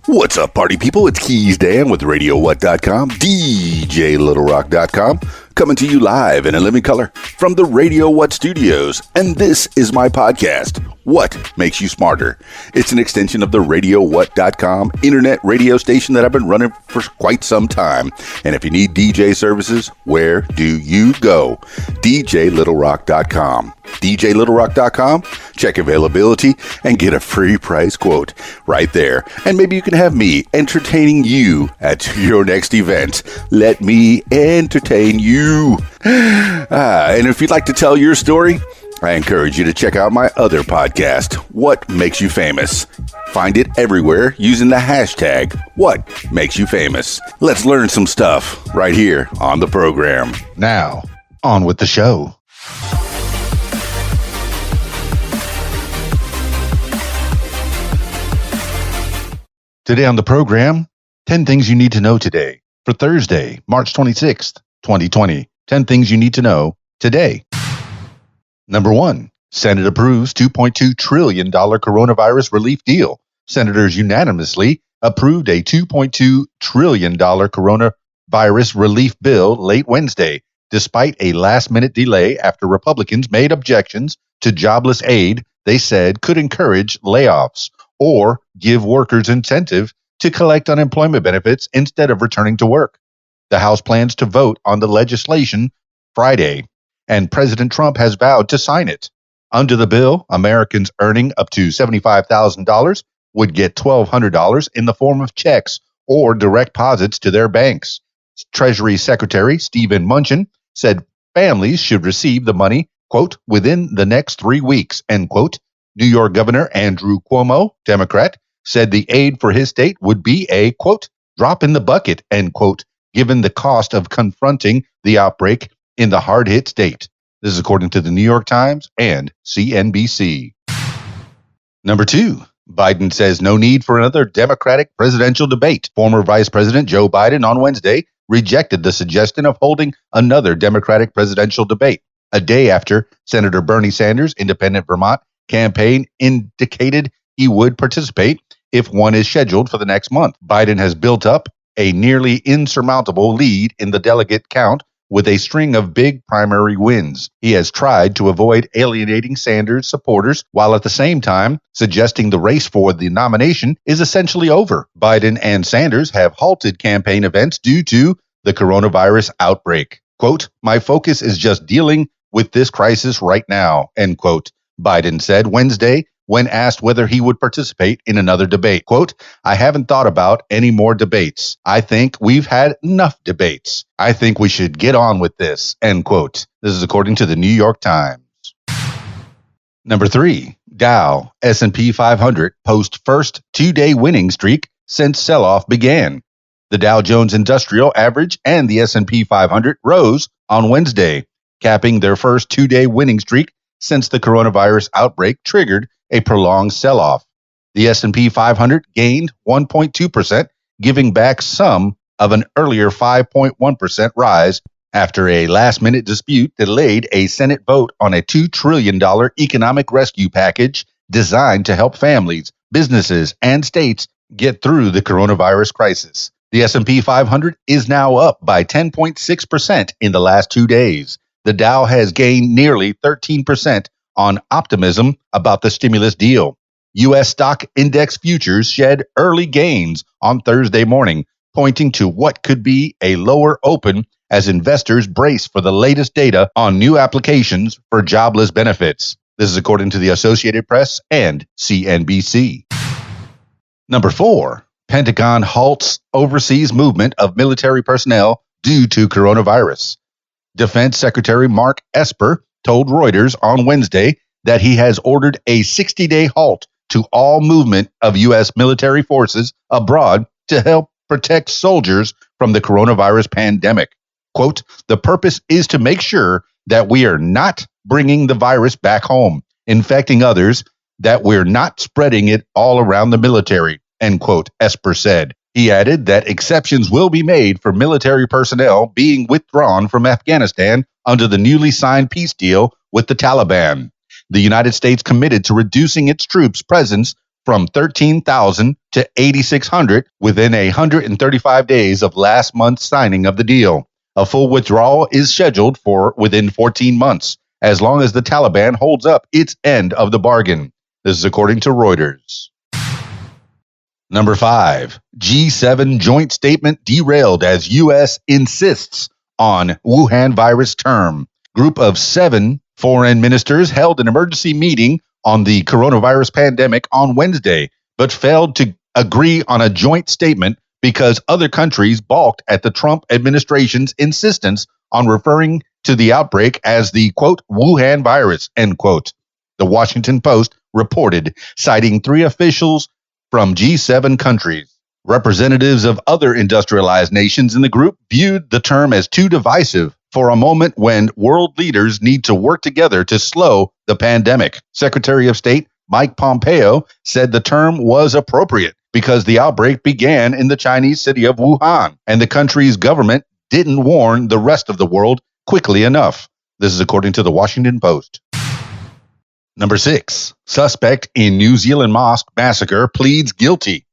What's up, party people? It's Keys Dan with RadioWhat.com, DJLittleRock.com, coming to you live and in living color from the Radio What Studios. And this is my podcast, What Makes You Smarter? It's an extension of the RadioWhat.com internet radio station that I've been running for quite some time. And if you need DJ services, where do you go? DJLittleRock.com. DJLittleRock.com. Check availability and get a free price quote right there. And maybe you can have me entertaining you at your next event. Let me entertain you. And if you'd like to tell your story, I encourage you to check out my other podcast, What Makes You Famous. Find it everywhere using the hashtag What Makes You Famous. Let's learn some stuff right here on the program. Now, on with the show. Today on the program, 10 things you need to know today for Thursday, March 26th, 2020. 10 things you need to know today. Number 1, Senate approves $2.2 trillion coronavirus relief deal. Senators unanimously approved a $2.2 trillion coronavirus relief bill late Wednesday, despite a last-minute delay after Republicans made objections to jobless aid they said could encourage layoffs or give workers incentive to collect unemployment benefits instead of returning to work. The House plans to vote on the legislation Friday, and President Trump has vowed to sign it. Under the bill, Americans earning up to $75,000 would get $1,200 in the form of checks or direct deposits to their banks. Treasury Secretary Stephen Mnuchin said families should receive the money, quote, within the next 3 weeks, end quote. New York Governor Andrew Cuomo, Democrat, said the aid for his state would be a, quote, drop in the bucket, end quote, given the cost of confronting the outbreak in the hard-hit state. This is according to the New York Times and CNBC. Number 2, Biden says no need for another Democratic presidential debate. Former Vice President Joe Biden on Wednesday rejected the suggestion of holding another Democratic presidential debate, a day after Senator Bernie Sanders' independent Vermont campaign indicated he would participate if one is scheduled for the next month. Biden has built up a nearly insurmountable lead in the delegate count with a string of big primary wins. He has tried to avoid alienating Sanders supporters while at the same time suggesting the race for the nomination is essentially over. Biden and Sanders have halted campaign events due to the coronavirus outbreak. Quote, my focus is just dealing with this crisis right now, end quote. Biden said Wednesday when asked whether he would participate in another debate. Quote, I haven't thought about any more debates. I think we've had enough debates. I think we should get on with this, end quote. This is according to the New York Times. Number 3, Dow SP 500 post first 2-day winning streak since sell-off began. The Dow Jones Industrial Average and the S&P 500 rose on Wednesday, capping their first 2-day winning streak since the coronavirus outbreak triggered a prolonged sell-off. The S&P 500 gained 1.2%, giving back some of an earlier 5.1% rise after a last-minute dispute delayed a Senate vote on a $2 trillion economic rescue package designed to help families, businesses, and states get through the coronavirus crisis. The S&P 500 is now up by 10.6% in the last 2 days. The Dow has gained nearly 13% on optimism about the stimulus deal. U.S. stock index futures shed early gains on Thursday morning, pointing to what could be a lower open as investors brace for the latest data on new applications for jobless benefits. This is according to the Associated Press and CNBC. Number 4, Pentagon halts overseas movement of military personnel due to coronavirus. Defense Secretary Mark Esper told Reuters on Wednesday that he has ordered a 60-day halt to all movement of U.S. military forces abroad to help protect soldiers from the coronavirus pandemic. Quote, the purpose is to make sure that we are not bringing the virus back home, infecting others, that we're not spreading it all around the military, end quote, Esper said. He added that exceptions will be made for military personnel being withdrawn from Afghanistan under the newly signed peace deal with the Taliban. The United States committed to reducing its troops' presence from 13,000 to 8,600 within 135 days of last month's signing of the deal. A full withdrawal is scheduled for within 14 months, as long as the Taliban holds up its end of the bargain. This is according to Reuters. Number 5, G7 joint statement derailed as U.S. insists on Wuhan virus term. Group of 7 foreign ministers held an emergency meeting on the coronavirus pandemic on Wednesday, but failed to agree on a joint statement because other countries balked at the Trump administration's insistence on referring to the outbreak as the, quote, Wuhan virus, end quote. The Washington Post reported, citing 3 officials from G7 countries. Representatives of other industrialized nations in the group viewed the term as too divisive for a moment when world leaders need to work together to slow the pandemic. Secretary of State Mike Pompeo said the term was appropriate because the outbreak began in the Chinese city of Wuhan, and the country's government didn't warn the rest of the world quickly enough. This is according to the Washington Post. Number 6, suspect in New Zealand mosque massacre pleads guilty.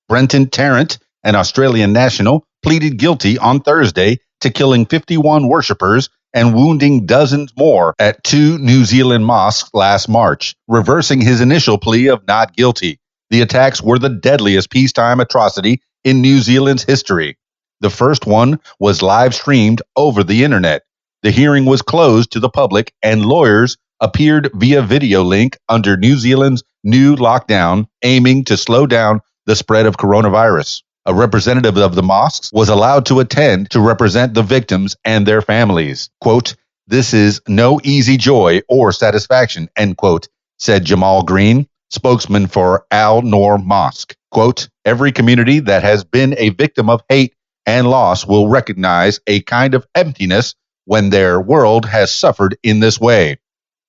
Brenton Tarrant, an Australian national, pleaded guilty on Thursday to killing 51 worshippers and wounding dozens more at 2 New Zealand mosques last March, reversing his initial plea of not guilty. The attacks were the deadliest peacetime atrocity in New Zealand's history. The first one was live streamed over the internet. The hearing was closed to the public, and lawyers appeared via video link under New Zealand's new lockdown, aiming to slow down the spread of coronavirus. A representative of the mosques was allowed to attend to represent the victims and their families. Quote, "This is no easy joy or satisfaction," end quote, said Jamal Green, spokesman for Al Noor Mosque. Quote, "Every community that has been a victim of hate and loss will recognize a kind of emptiness when their world has suffered in this way,"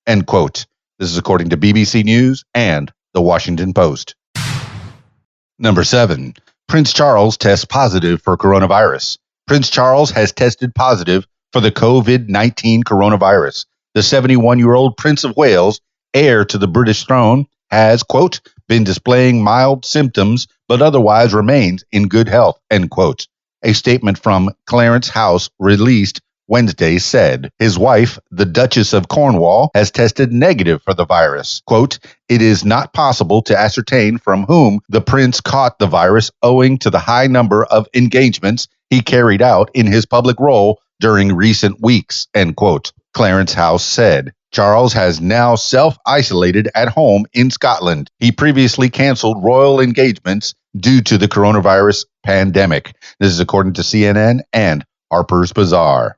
end quote. This is according to BBC News and the Washington Post. Number 7, Prince Charles tests positive for coronavirus. Prince Charles has tested positive for the COVID-19 coronavirus. The 71-year-old Prince of Wales, heir to the British throne, has, quote, been displaying mild symptoms but otherwise remains in good health, end quote. A statement from Clarence House released Wednesday said his wife, the Duchess of Cornwall, has tested negative for the virus. Quote, "It is not possible to ascertain from whom the prince caught the virus owing to the high number of engagements he carried out in his public role during recent weeks," end quote, Clarence House said. Charles has now self-isolated at home in Scotland. He previously canceled royal engagements due to the coronavirus pandemic. This is according to CNN and Harper's Bazaar.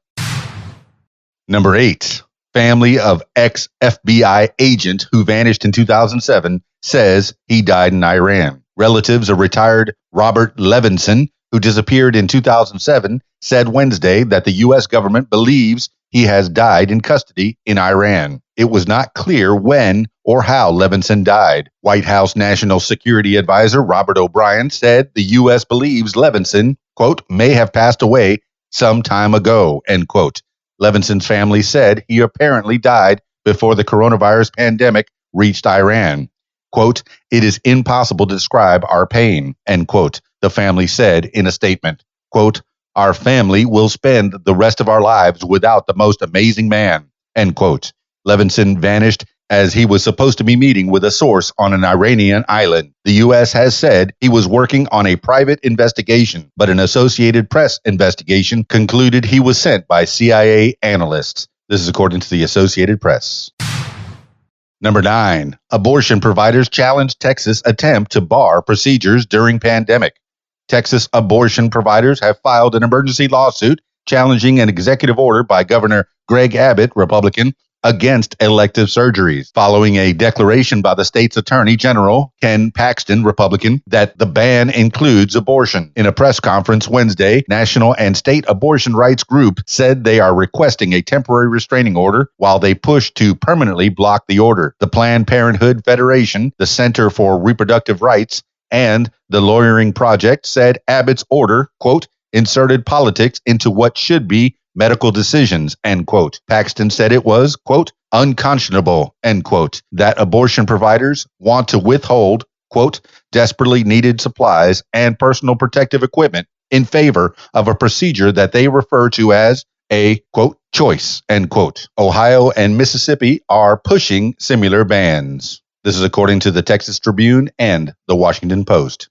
Number 8, family of ex-FBI agent who vanished in 2007 says he died in Iran. Relatives of retired Robert Levinson, who disappeared in 2007, said Wednesday that the U.S. government believes he has died in custody in Iran. It was not clear when or how Levinson died. White House National Security Advisor Robert O'Brien said the U.S. believes Levinson, quote, may have passed away some time ago, end quote. Levinson's family said he apparently died before the coronavirus pandemic reached Iran. Quote, "It is impossible to describe our pain," end quote, the family said in a statement. Quote, "Our family will spend the rest of our lives without the most amazing man," end quote. Levinson vanished as he was supposed to be meeting with a source on an Iranian island. The U.S. has said he was working on a private investigation, but an Associated Press investigation concluded he was sent by CIA analysts. This is according to the Associated Press. Number 9, abortion providers challenge Texas attempt to bar procedures during pandemic. Texas abortion providers have filed an emergency lawsuit challenging an executive order by Governor Greg Abbott, Republican, against elective surgeries, following a declaration by the state's Attorney General, Ken Paxton, Republican, that the ban includes abortion. In a press conference Wednesday, national and state abortion rights group said they are requesting a temporary restraining order while they push to permanently block the order. The Planned Parenthood Federation, the Center for Reproductive Rights, and the Lawyering Project said Abbott's order, quote, inserted politics into what should be medical decisions, end quote. Paxton said it was, quote, unconscionable, end quote, that abortion providers want to withhold, quote, desperately needed supplies and personal protective equipment in favor of a procedure that they refer to as a, quote, choice, end quote. Ohio and Mississippi are pushing similar bans. This is according to the Texas Tribune and the Washington Post.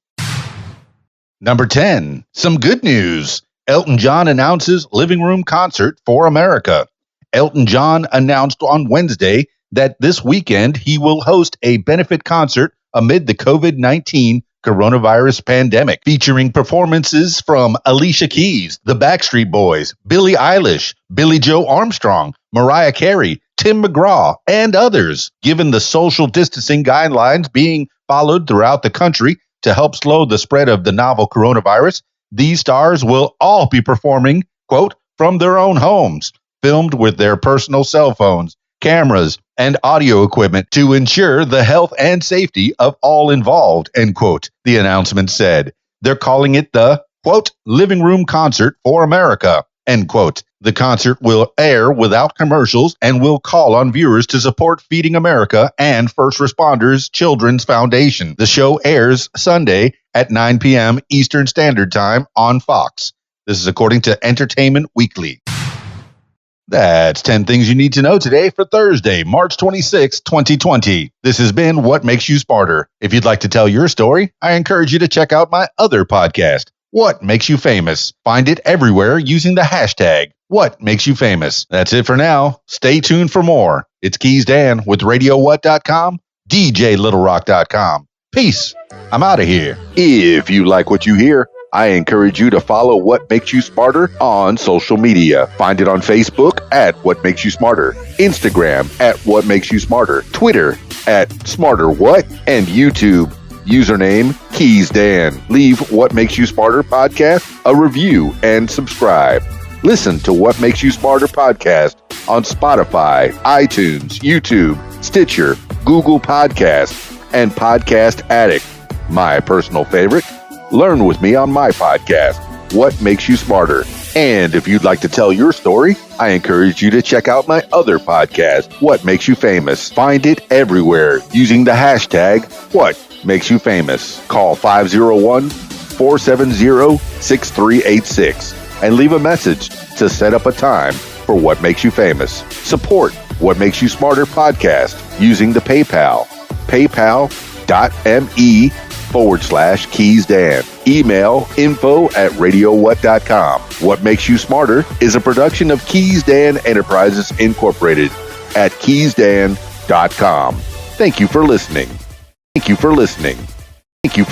Number 10, some good news. Elton John announces living room concert for America. Elton John announced on Wednesday that this weekend he will host a benefit concert amid the COVID-19 coronavirus pandemic, featuring performances from Alicia Keys, the Backstreet Boys, Billie Eilish, Billie Joe Armstrong, Mariah Carey, Tim McGraw, and others. Given the social distancing guidelines being followed throughout the country to help slow the spread of the novel coronavirus, these stars will all be performing, quote, from their own homes, filmed with their personal cell phones, cameras, and audio equipment to ensure the health and safety of all involved, end quote, the announcement said. They're calling it the, quote, living room concert for America, end quote. The concert will air without commercials and will call on viewers to support Feeding America and First Responders Children's Foundation. The show airs Sunday at 9 p.m. Eastern Standard Time on Fox. This is according to Entertainment Weekly. That's 10 things you need to know today for Thursday, March 26, 2020. This has been What Makes You Smarter. If you'd like to tell your story, I encourage you to check out my other podcast, What Makes You Famous. Find it everywhere using the hashtag What Makes You Famous. That's it for now. Stay tuned for more. It's Keys Dan with RadioWhat.com, DJLittleRock.com. Peace. I'm out of here. If you like what you hear, I encourage you to follow What Makes You Smarter on social media. Find it on Facebook at What Makes You Smarter, Instagram at What Makes You Smarter, Twitter at SmarterWhat, and YouTube, username Keys Dan. Leave What Makes You Smarter podcast a review and subscribe. Listen to What Makes You Smarter podcast on Spotify, iTunes, YouTube, Stitcher, Google Podcasts, and Podcast Addict. My personal favorite, learn with me on my podcast, What Makes You Smarter. And if you'd like to tell your story, I encourage you to check out my other podcast, What Makes You Famous. Find it everywhere using the hashtag What Makes You Famous. Call 501-470-6386 and leave a message to set up a time for What Makes You Famous. Support What Makes You Smarter podcast using the PayPal, paypal.me/Keys Dan. Email info@radiowhat.com. What Makes You Smarter is a production of Keys Dan Enterprises Incorporated at keysdan.com. Thank you for listening. Thank you for listening. Thank you for